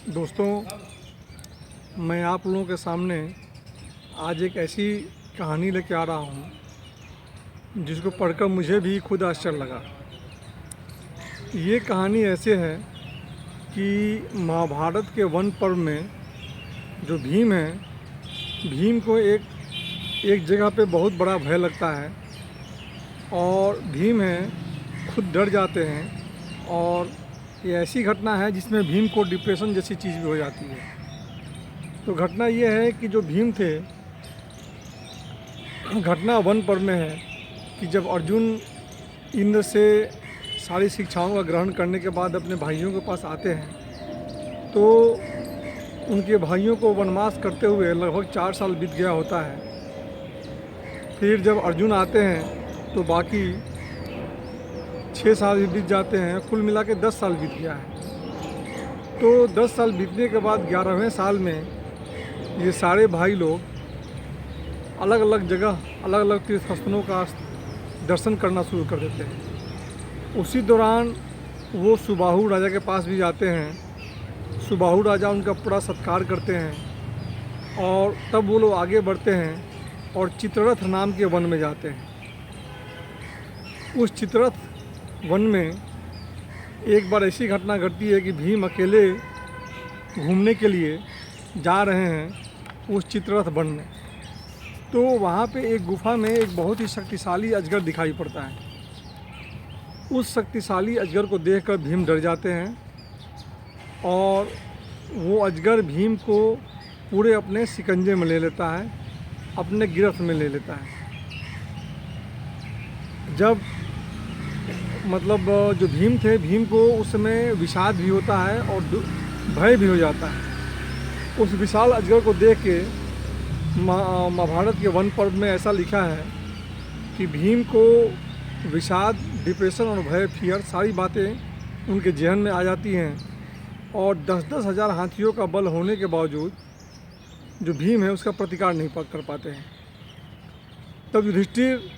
दोस्तों, मैं आप लोगों के सामने आज एक ऐसी कहानी लेके आ रहा हूँ जिसको पढ़कर मुझे भी खुद आश्चर्य लगा। ये कहानी ऐसे है कि महाभारत के वन पर्व में जो भीम है, भीम को एक जगह पे बहुत बड़ा भय लगता है और भीम है खुद डर जाते हैं। और ये ऐसी घटना है जिसमें भीम को डिप्रेशन जैसी चीज़ भी हो जाती है। तो घटना ये है कि जो भीम थे, घटना वन पर्व में है कि जब अर्जुन इंद्र से सारी शिक्षाओं का ग्रहण करने के बाद अपने भाइयों के पास आते हैं तो उनके भाइयों को वनवास करते हुए लगभग 4 साल बीत गया होता है। फिर जब अर्जुन आते हैं तो बाकी 6 साल भी बीत जाते हैं, कुल मिला के 10 साल बीत गया है। तो 10 साल बीतने के बाद 11वें साल में ये सारे भाई लोग अलग अलग जगह, अलग अलग तीर्थ स्थलों का दर्शन करना शुरू कर देते हैं। उसी दौरान वो सुबाहु राजा के पास भी जाते हैं। सुबाहु राजा उनका पूरा सत्कार करते हैं और तब वो लोग आगे बढ़ते हैं और चित्ररथ नाम के वन में जाते हैं। उस चित्ररथ वन में एक बार ऐसी घटना घटती है कि भीम अकेले घूमने के लिए जा रहे हैं उस चित्ररथ वन में। तो वहाँ पे एक गुफा में एक बहुत ही शक्तिशाली अजगर दिखाई पड़ता है। उस शक्तिशाली अजगर को देखकर भीम डर जाते हैं और वो अजगर भीम को पूरे अपने शिकंजे में ले लेता है, अपने गिरफ्त में ले लेता है। जब जो भीम थे, भीम को उस समय विषाद भी होता है और भय भी हो जाता है। उस विशाल अजगर को देख के महाभारत के वन पर्व में ऐसा लिखा है कि भीम को विषाद, डिप्रेशन और भय, फियर सारी बातें उनके जहन में आ जाती हैं और 10-10 हज़ार हाथियों का बल होने के बावजूद जो भीम है उसका प्रतिकार नहीं कर पाते हैं। तब युधिष्ठिर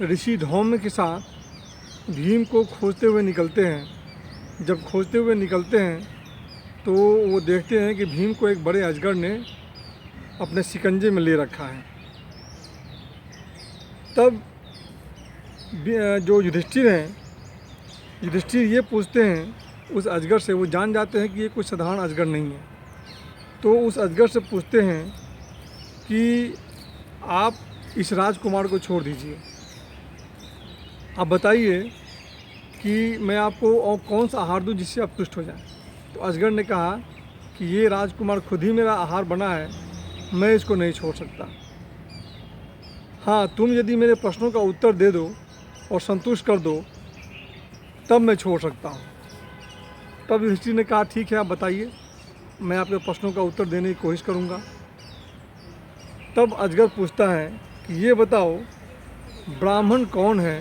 ऋषि धौम्य के साथ भीम को खोजते हुए निकलते हैं। जब खोजते हुए निकलते हैं तो वो देखते हैं कि भीम को एक बड़े अजगर ने अपने शिकंजे में ले रखा है। तब जो युधिष्ठिर हैं, युधिष्ठिर ये पूछते हैं उस अजगर से, वो जान जाते हैं कि ये कोई साधारण अजगर नहीं है। तो उस अजगर से पूछते हैं कि आप इस राजकुमार को छोड़ दीजिए, आप बताइए कि मैं आपको और कौन सा आहार दूं जिससे आप तुष्ट हो जाएं। तो अजगर ने कहा कि ये राजकुमार खुद ही मेरा आहार बना है, मैं इसको नहीं छोड़ सकता। हाँ, तुम यदि मेरे प्रश्नों का उत्तर दे दो और संतुष्ट कर दो तब मैं छोड़ सकता हूँ। तब युधिष्ठिर ने कहा ठीक है, आप बताइए, मैं आपके प्रश्नों का उत्तर देने की कोशिश करूँगा। तब अजगर पूछता है कि ये बताओ, ब्राह्मण कौन है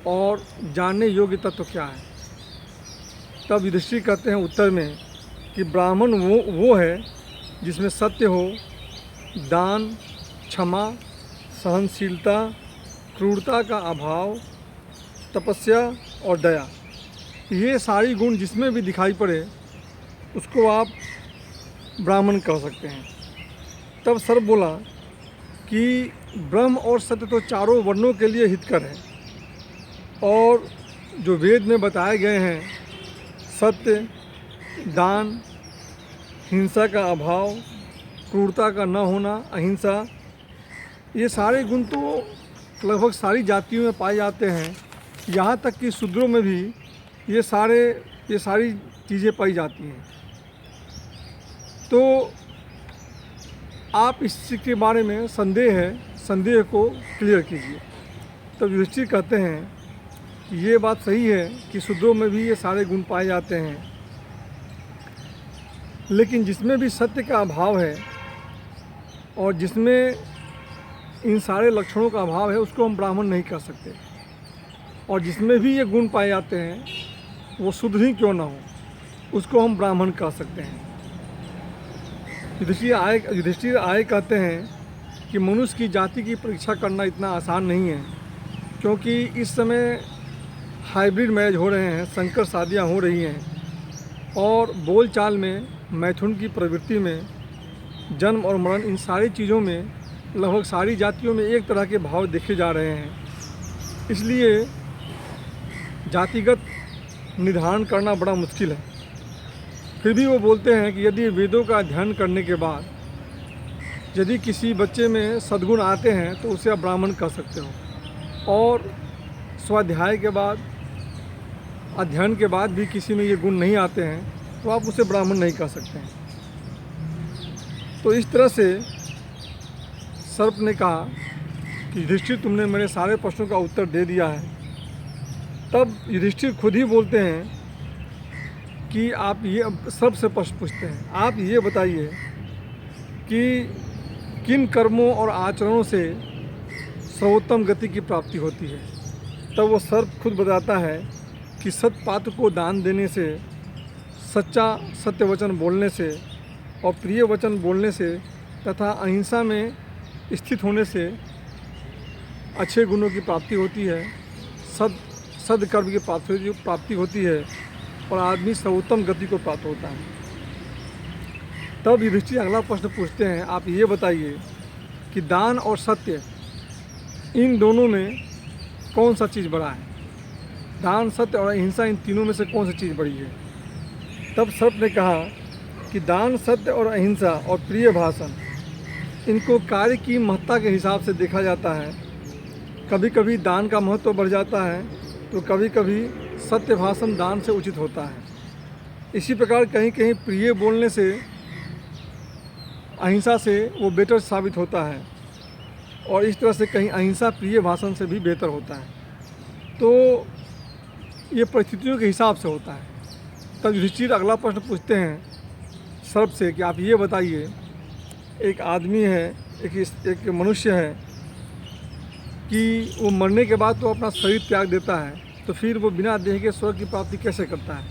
और जानने योग्य तत्व क्या है। तब युधिष्ठिर कहते हैं उत्तर में कि ब्राह्मण वो है जिसमें सत्य हो, दान, क्षमा, सहनशीलता, क्रूरता का अभाव, तपस्या और दया, ये सारी गुण जिसमें भी दिखाई पड़े उसको आप ब्राह्मण कह सकते हैं। तब सर्प बोला कि ब्रह्म और सत्य तो चारों वर्णों के लिए हितकर है और जो वेद में बताए गए हैं, सत्य, दान, हिंसा का अभाव, क्रूरता का न होना, अहिंसा, ये सारे गुण तो लगभग सारी जातियों में पाए जाते हैं। यहाँ तक कि शूद्रों में भी ये सारी चीज़ें पाई जाती हैं। तो आप इसके बारे में संदेह को क्लियर कीजिए। तब युधिष्ठिर कहते हैं कि ये बात सही है कि शूद्रों में भी ये सारे गुण पाए जाते हैं, लेकिन जिसमें भी सत्य का अभाव है और जिसमें इन सारे लक्षणों का अभाव है उसको हम ब्राह्मण नहीं कह सकते। और जिसमें भी ये गुण पाए जाते हैं वो शुद्ध ही क्यों ना हो, उसको हम ब्राह्मण कह सकते हैं। युधिष्ठिर आए कहते हैं कि मनुष्य की जाति की परीक्षा करना इतना आसान नहीं है, क्योंकि इस समय हाइब्रिड मैरिज हो रहे हैं, संकर शादियां हो रही हैं और बोलचाल में मैथुन की प्रवृत्ति में जन्म और मरण, इन सारी चीज़ों में लगभग सारी जातियों में एक तरह के भाव देखे जा रहे हैं। इसलिए जातिगत निर्धारण करना बड़ा मुश्किल है। फिर भी वो बोलते हैं कि यदि वेदों का अध्ययन करने के बाद यदि किसी बच्चे में सद्गुण आते हैं तो उसे आप ब्राह्मण कह सकते हो, और स्वाध्याय के बाद, अध्ययन के बाद भी किसी में ये गुण नहीं आते हैं तो आप उसे ब्राह्मण नहीं कह सकते हैं। तो इस तरह से सर्प ने कहा कि युधिष्ठिर, तुमने मेरे सारे प्रश्नों का उत्तर दे दिया है। तब युधिष्ठिर खुद ही बोलते हैं कि आप ये, सर्प से प्रश्न पूछते हैं, आप ये बताइए कि किन कर्मों और आचरणों से सर्वोत्तम गति की प्राप्ति होती है। तब वो सर्प खुद बताता है कि सत्पात्र को दान देने से, सच्चा सत्य वचन बोलने से और प्रिय वचन बोलने से तथा अहिंसा में स्थित होने से अच्छे गुणों की प्राप्ति होती है, सद्कर्म की प्राप्ति होती है और आदमी सर्वोत्तम गति को प्राप्त होता है। तब युधिष्ठिर अगला प्रश्न पूछते हैं, आप ये बताइए कि दान और सत्य, इन दोनों में कौन सा चीज़ बड़ा है? दान, सत्य और अहिंसा, इन तीनों में से कौन सी चीज़ बड़ी है? तब सर्प ने कहा कि दान, सत्य और अहिंसा और प्रिय भाषण, इनको कार्य की महत्ता के हिसाब से देखा जाता है। कभी कभी दान का महत्व बढ़ जाता है तो कभी कभी सत्य भाषण दान से उचित होता है। इसी प्रकार कहीं कहीं प्रिय बोलने से, अहिंसा से वो बेटर साबित होता है और इस तरह से कहीं अहिंसा प्रिय भाषण से भी बेहतर होता है। तो ये परिस्थितियों के हिसाब से होता है। तब युधिष्ठिर अगला प्रश्न पूछते हैं सर्प से कि आप ये बताइए, एक आदमी है, एक मनुष्य है कि वो मरने के बाद तो अपना शरीर त्याग देता है, तो फिर वो बिना देह के स्वर्ग की प्राप्ति कैसे करता है?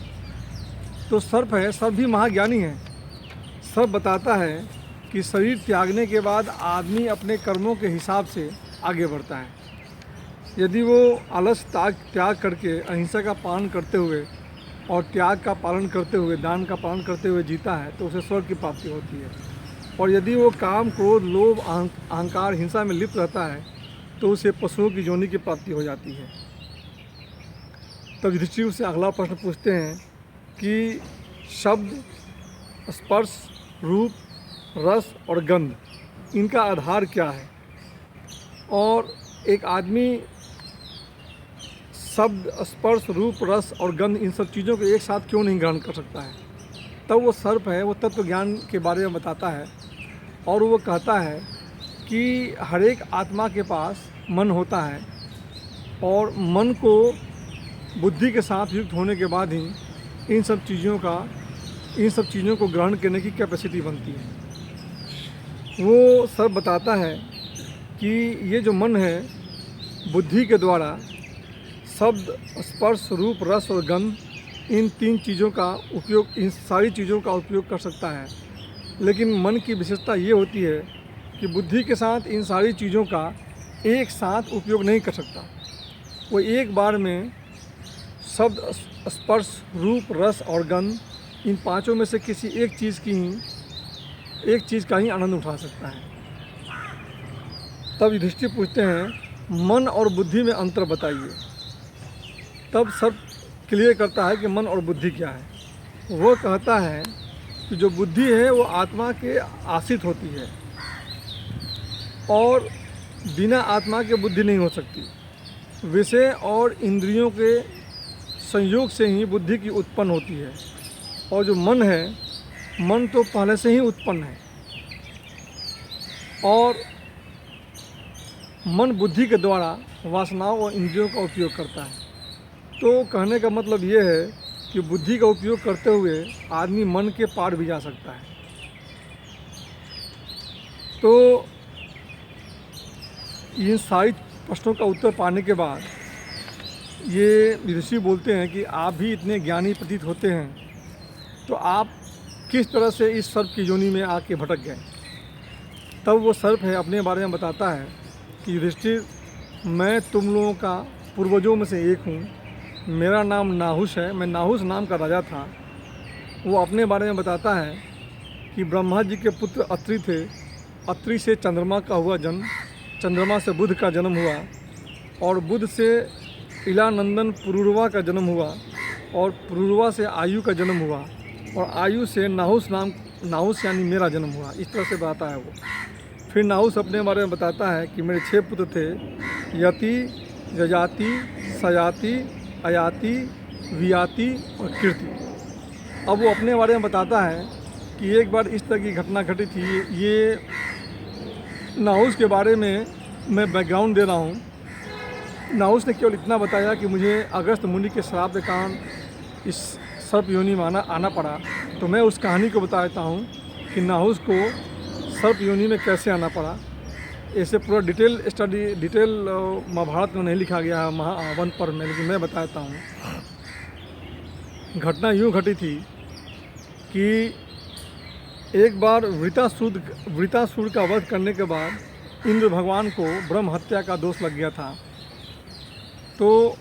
तो सर्प है, सर्प भी महाज्ञानी है। सर्प बताता है कि शरीर त्यागने के बाद आदमी अपने कर्मों के हिसाब से आगे बढ़ता है। यदि वो आलस त्याग करके अहिंसा का पालन करते हुए और त्याग का पालन करते हुए, दान का पालन करते हुए जीता है तो उसे स्वर्ग की प्राप्ति होती है। और यदि वो काम, क्रोध, लोभ, अहंकार, हिंसा में लिप्त रहता है तो उसे पशुओं की योनि की प्राप्ति हो जाती है। तब युधिष्ठिर से अगला प्रश्न पूछते हैं कि शब्द, स्पर्श, रूप, रस और गंध, इनका आधार क्या है? और एक आदमी शब्द, स्पर्श, रूप, रस और गंध, इन सब चीज़ों को एक साथ क्यों नहीं ग्रहण कर सकता है? तब वो सर्प है, वो तत्व ज्ञान के बारे में बताता है और वो कहता है कि हर एक आत्मा के पास मन होता है और मन को बुद्धि के साथ युक्त होने के बाद ही इन सब चीज़ों को ग्रहण करने की कैपेसिटी बनती है। वो सर्प बताता है कि ये जो मन है, बुद्धि के द्वारा शब्द, स्पर्श, रूप, रस और गंध, इन तीन चीज़ों का उपयोग, इन सारी चीज़ों का उपयोग कर सकता है। लेकिन मन की विशेषता ये होती है कि बुद्धि के साथ इन सारी चीज़ों का एक साथ उपयोग नहीं कर सकता। वो एक बार में शब्द, स्पर्श, रूप, रस और गंध, इन पांचों में से किसी एक चीज़ का ही आनंद उठा सकता है। तब युधिष्ठिर पूछते हैं, मन और बुद्धि में अंतर बताइए। तब सर्प क्लियर करता है कि मन और बुद्धि क्या है। वो कहता है कि जो बुद्धि है वो आत्मा के आश्रित होती है और बिना आत्मा के बुद्धि नहीं हो सकती। विषय और इंद्रियों के संयोग से ही बुद्धि की उत्पन्न होती है और जो मन है, मन तो पहले से ही उत्पन्न है और मन बुद्धि के द्वारा वासनाओं और इंद्रियों का उपयोग करता है। तो कहने का मतलब ये है कि बुद्धि का उपयोग करते हुए आदमी मन के पार भी जा सकता है। तो इन सारी प्रश्नों का उत्तर पाने के बाद ये ऋषि बोलते हैं कि आप भी इतने ज्ञानी प्रतीत होते हैं, तो आप किस तरह से इस सर्प की योनि में आके भटक गए? तब वो सर्प है अपने बारे में बताता है कि युधिष्ठिर, मैं तुम लोगों का पूर्वजों में से एक हूँ। मेरा नाम नाहुस है, मैं नाहुस नाम का राजा था। वो अपने बारे में बताता है कि ब्रह्मा जी के पुत्र अत्रि थे, अत्रि से चंद्रमा का हुआ जन्म, चंद्रमा से बुध का जन्म हुआ और बुध से इलानंदन पुरुरवा का जन्म हुआ और पुरुरवा से आयु का जन्म हुआ और आयु से नाहुस यानी मेरा जन्म हुआ। इस तरह से बताता है वो। फिर नाहुस अपने बारे में बताता है कि मेरे 6 पुत्र थे, यति, यजाति, सयाति, अयाति, वियाति और कीर्ति। अब वो अपने बारे में बताता है कि एक बार इस तरह की घटना घटी थी। ये नाहुस के बारे में मैं बैकग्राउंड दे रहा हूँ। नाहुस ने केवल इतना बताया कि मुझे अगस्त मुनि के श्राप के कारण इस सर्प योनि में आना पड़ा। तो मैं उस कहानी को बता देता हूँ कि नाहुस को सर्प योनि में कैसे आना पड़ा। ऐसे पूरा डिटेल महाभारत में नहीं लिखा गया है, महावन पर्व में, लेकिन मैं बताता हूँ। घटना यूँ घटी थी कि एक बार वृतासुर का वध करने के बाद इंद्र भगवान को ब्रह्म हत्या का दोष लग गया था। तो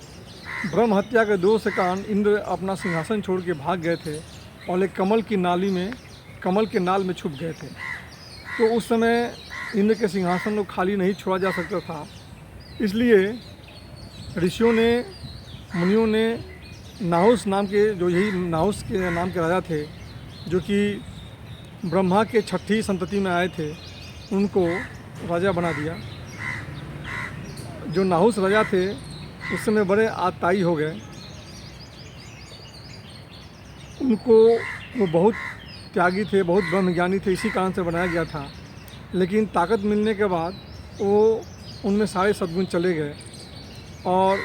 ब्रह्म हत्या के दोष के कारण इंद्र अपना सिंहासन छोड़ के भाग गए थे और एक कमल के नाल में छुप गए थे। तो उस समय इंद्र के सिंहासन को खाली नहीं छोड़ा जा सकता था, इसलिए ऋषियों ने, मुनियों ने नाहुस के नाम के राजा थे, जो कि ब्रह्मा के 6ठी संतति में आए थे, उनको राजा बना दिया। जो नाहुस राजा थे उस समय बड़े आताई हो गए। वो बहुत त्यागी थे, बहुत ब्रह्मज्ञानी थे, इसी कारण से बनाया गया था। लेकिन ताकत मिलने के बाद वो उनमें सारे सद्गुण चले गए। और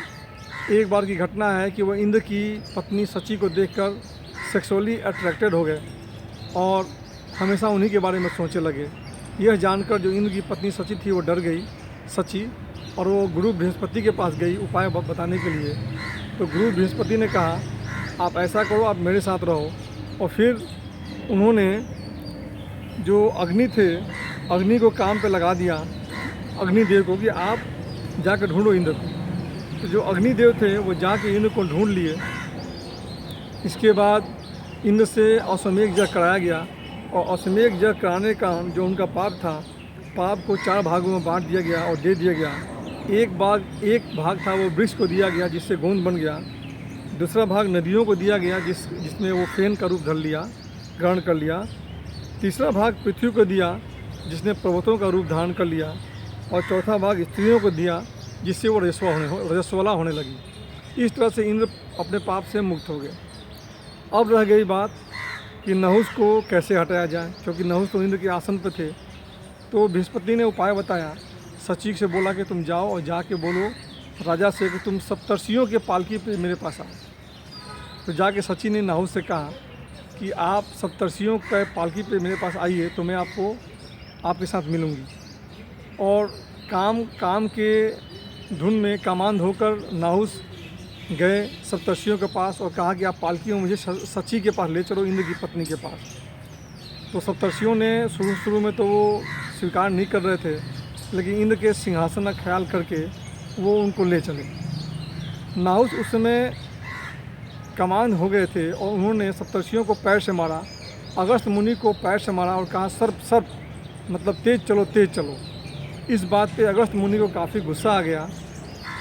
एक बार की घटना है कि वो इंद्र की पत्नी सची को देखकर सेक्सुअली अट्रैक्टेड हो गए और हमेशा उन्हीं के बारे में सोचने लगे। यह जानकर जो इंद्र की पत्नी सची थी वो डर गई, सची, और वो गुरु बृहस्पति के पास गई उपाय बताने के लिए। तो गुरु बृहस्पति ने कहा, आप ऐसा करो, आप मेरे साथ रहो। और फिर उन्होंने जो अग्नि थे, अग्नि को काम पे लगा दिया, अग्निदेव को, कि आप जाकर ढूंढो इंद्र को। तो जो अग्निदेव थे वो जाके इंद्र को ढूंढ लिए। इसके बाद इंद्र से अश्वमेघ यज्ञ कराया गया और अश्वमेघ यज्ञ कराने का जो उनका पाप था, पाप को 4 भागों में बांट दिया गया और दे दिया गया। एक भाग था वो वृक्ष को दिया गया, जिससे गोंद बन गया। दूसरा भाग नदियों को दिया गया, जिसमें वो फेन का रूप ग्रहण कर लिया। तीसरा भाग पृथ्वी को दिया, जिसने पर्वतों का रूप धारण कर लिया। और चौथा भाग स्त्रियों को दिया, जिससे वो रजस्वला होने लगी। इस तरह से इंद्र अपने पाप से मुक्त हो गए। अब रह गई बात कि नहुस को कैसे हटाया जाए, क्योंकि नहुस तो इंद्र के आसन पर थे। तो बृहस्पति ने उपाय बताया, सची से बोला कि तुम जाओ और जाके बोलो राजा से कि तुम सप्तर्षियों के पालकी पे मेरे पास आओ। तो जाके सची ने नाहुस से कहा कि आप सप्तर्षियों के पालकी पे मेरे पास आइए, तो मैं आपके साथ मिलूँगी। और काम के धुन में कामांध होकर नाहुस गए सप्तर्षियों के पास और कहा कि आप पालकी में मुझे सची के पास ले चलो, इंद्र की पत्नी के पास। तो सप्तर्षियों ने शुरू में तो वो स्वीकार नहीं कर रहे थे, लेकिन इंद्र के सिंहासन का ख्याल करके वो उनको ले चले। नाहुस उस समय कमान हो गए थे और उन्होंने सप्तर्षियों को पैर से मारा, अगस्त मुनि को पैर से मारा और कहा सर्प मतलब तेज़ चलो। इस बात पे अगस्त मुनि को काफ़ी गुस्सा आ गया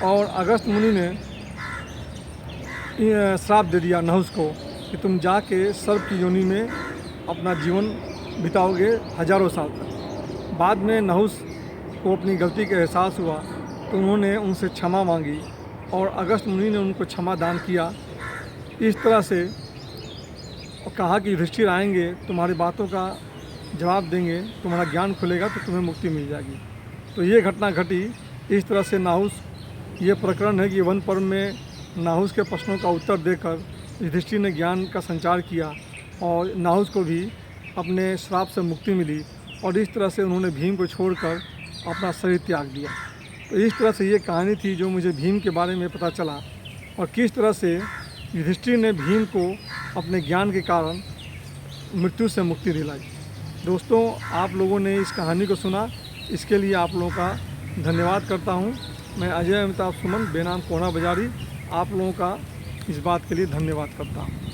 और अगस्त मुनि ने श्राप दे दिया नाहुस को कि तुम जाके सर्प की योनि में अपना जीवन बिताओगे हजारों साल तक। बाद में नाहुस को अपनी गलती का एहसास हुआ तो उन्होंने उनसे क्षमा मांगी और अगस्त मुनि ने उनको क्षमा दान किया। इस तरह से कहा कि युधिष्ठिर आएंगे, तुम्हारी बातों का जवाब देंगे, तुम्हारा ज्ञान खुलेगा तो तुम्हें मुक्ति मिल जाएगी। तो ये घटना घटी। इस तरह से नाहुस, ये प्रकरण है कि वन पर्व में नाहुस के प्रश्नों का उत्तर देकर युधिष्ठिर ने ज्ञान का संचार किया और नाहुस को भी अपने श्राप से मुक्ति मिली और इस तरह से उन्होंने भीम को छोड़कर अपना शरीर त्याग दिया। तो इस तरह से ये कहानी थी जो मुझे भीम के बारे में पता चला और किस तरह से युधिष्ठिर ने भीम को अपने ज्ञान के कारण मृत्यु से मुक्ति दिलाई। दोस्तों, आप लोगों ने इस कहानी को सुना, इसके लिए आप लोगों का धन्यवाद करता हूं। मैं अजय अमिताभ सुमन बेनाम कोना बाजारी आप लोगों का इस बात के लिए धन्यवाद करता हूं।